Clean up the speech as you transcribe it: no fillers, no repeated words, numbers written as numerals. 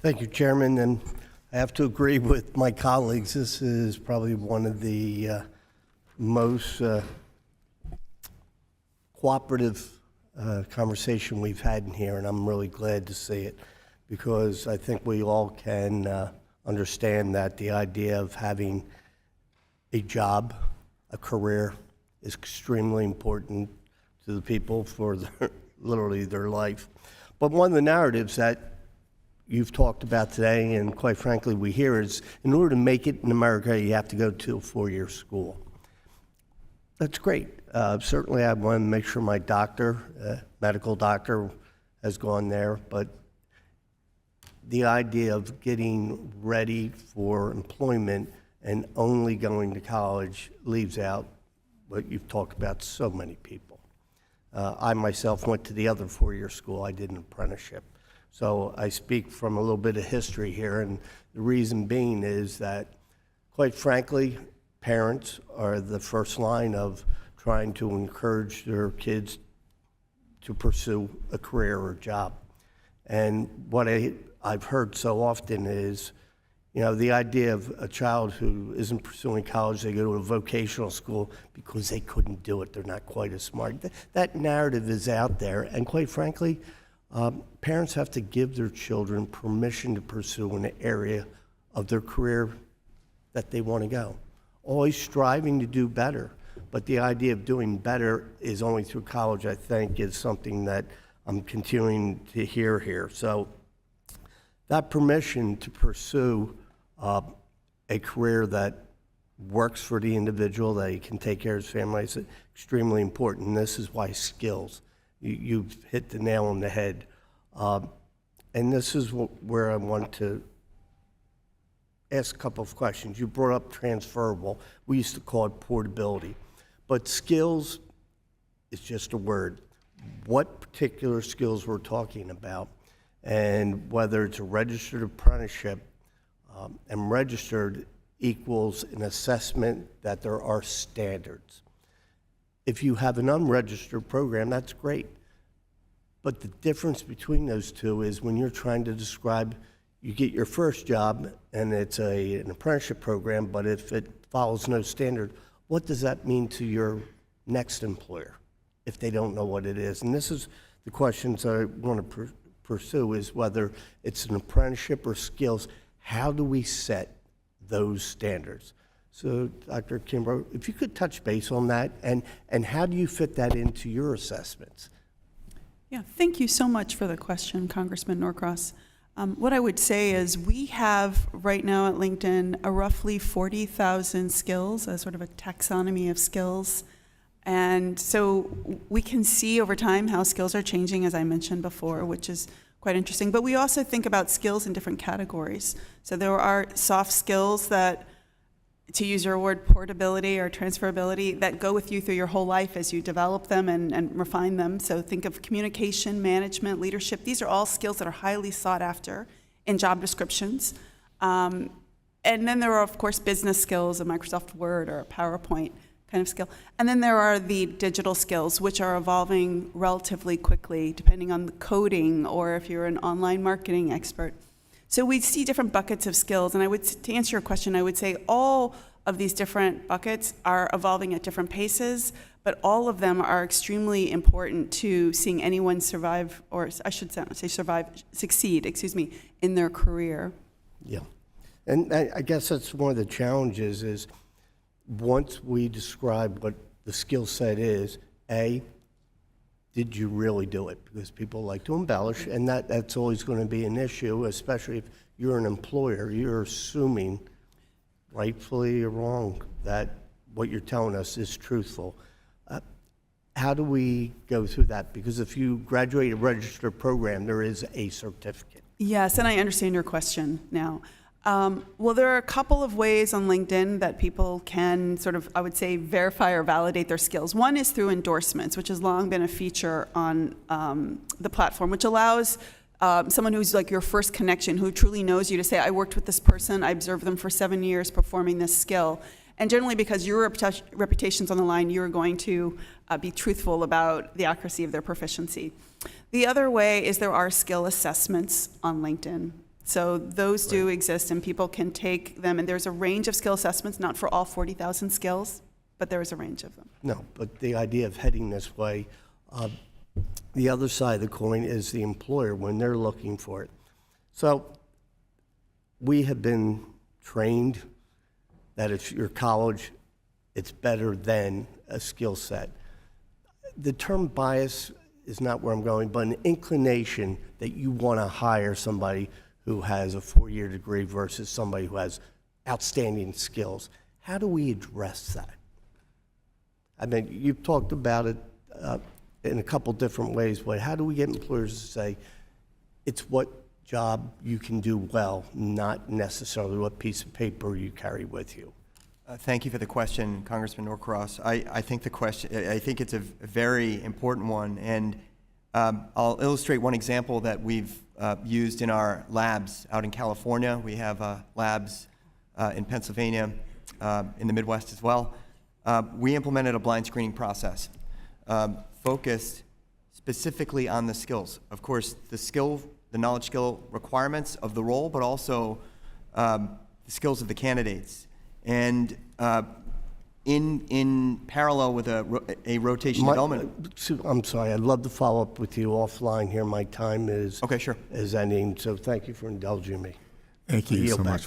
Thank you, Chairman, and I have to agree with my colleagues. This is probably one of the most cooperative conversation we've had in here, and I'm really glad to see it because I think we all can understand that the idea of having a job, a career, is extremely important to the people for literally their life. But one of the narratives that you've talked about today, and quite frankly we hear, is in order to make it in America, you have to go to a 4-year school. That's great. Certainly I want to make sure my doctor, medical doctor, has gone there, but the idea of getting ready for employment and only going to college leaves out what you've talked about so many people. I myself went to the other 4-year school. I did an apprenticeship. So I speak from a little bit of history here, and the reason being is that, quite frankly, parents are the first line of trying to encourage their kids to pursue a career or job. And what I've heard so often is, the idea of a child who isn't pursuing college, they go to a vocational school because they couldn't do it, they're not quite as smart. That narrative is out there, and quite frankly, parents have to give their children permission to pursue an area of their career that they want to go. Always striving to do better, but the idea of doing better is only through college, I think, is something that I'm continuing to hear here. So that permission to pursue a career that works for the individual, that he can take care of his family, is extremely important. And this is why skills. You've hit the nail on the head. And this is where I want to ask a couple of questions. You brought up transferable. We used to call it portability. But skills is just a word. What particular skills we're talking about, and whether it's a registered apprenticeship, and registered equals an assessment that there are standards. If you have an unregistered program, that's great. But the difference between those two is when you're trying to describe, you get your first job and it's an apprenticeship program, but if it follows no standard, what does that mean to your next employer if they don't know what it is? And this is the questions I want to pursue, is whether it's an apprenticeship or skills, how do we set those standards? So, Dr. Kimbrough, if you could touch base on that, and how do you fit that into your assessments? Yeah, thank you so much for the question, Congressman Norcross. What I would say is we have right now at LinkedIn a roughly 40,000 skills, a sort of a taxonomy of skills. And so we can see over time how skills are changing, as I mentioned before, which is quite interesting. But we also think about skills in different categories. So there are soft skills that, to use your word, portability or transferability, that go with you through your whole life as you develop them and refine them. So think of communication, management, leadership. These are all skills that are highly sought after in job descriptions. And then there are, of course, business skills, a Microsoft Word or a PowerPoint kind of skill. And then there are the digital skills, which are evolving relatively quickly, depending on the coding or if you're an online marketing expert. So we see different buckets of skills, and to answer your question, I would say all of these different buckets are evolving at different paces, but all of them are extremely important to seeing anyone survive, or I should say succeed, in their career. Yeah, and I guess that's one of the challenges is once we describe what the skill set is, did you really do it? Because people like to embellish, and that's always going to be an issue, especially if you're an employer. You're assuming, rightfully or wrong, that what you're telling us is truthful. How do we go through that? Because if you graduate a registered program, there is a certificate. Yes, and I understand your question now. Well, there are a couple of ways on LinkedIn that people can sort of, I would say, verify or validate their skills. One is through endorsements, which has long been a feature on the platform, which allows someone who's like your first connection, who truly knows you, to say, I worked with this person, I observed them for 7 years performing this skill. And generally, because your reputation's on the line, you're going to be truthful about the accuracy of their proficiency. The other way is there are skill assessments on LinkedIn. So those do exist, and people can take them, and there's a range of skill assessments, not for all 40,000 skills, but there is a range of them. No, but the idea of heading this way, the other side of the coin is the employer when they're looking for it. So we have been trained that if you're college, it's better than a skill set. The term bias is not where I'm going, but an inclination that you want to hire somebody who has a 4-year degree versus somebody who has outstanding skills. How do we address that? I mean, you've talked about it in a couple different ways, but how do we get employers to say it's what job you can do well, not necessarily what piece of paper you carry with you? Thank you for the question, Congressman Norcross. I think it's a very important one, and I'll illustrate one example that we've used in our labs out in California. We have labs in Pennsylvania, in the Midwest as well. We implemented a blind screening process focused specifically on the skills. Of course, the knowledge skill requirements of the role, but also the skills of the candidates. And in parallel with a rotation development. I'm sorry, I'd love to follow up with you offline here. My time is Okay, sure. is ending, so thank you for indulging me. Thank you Yield so back. much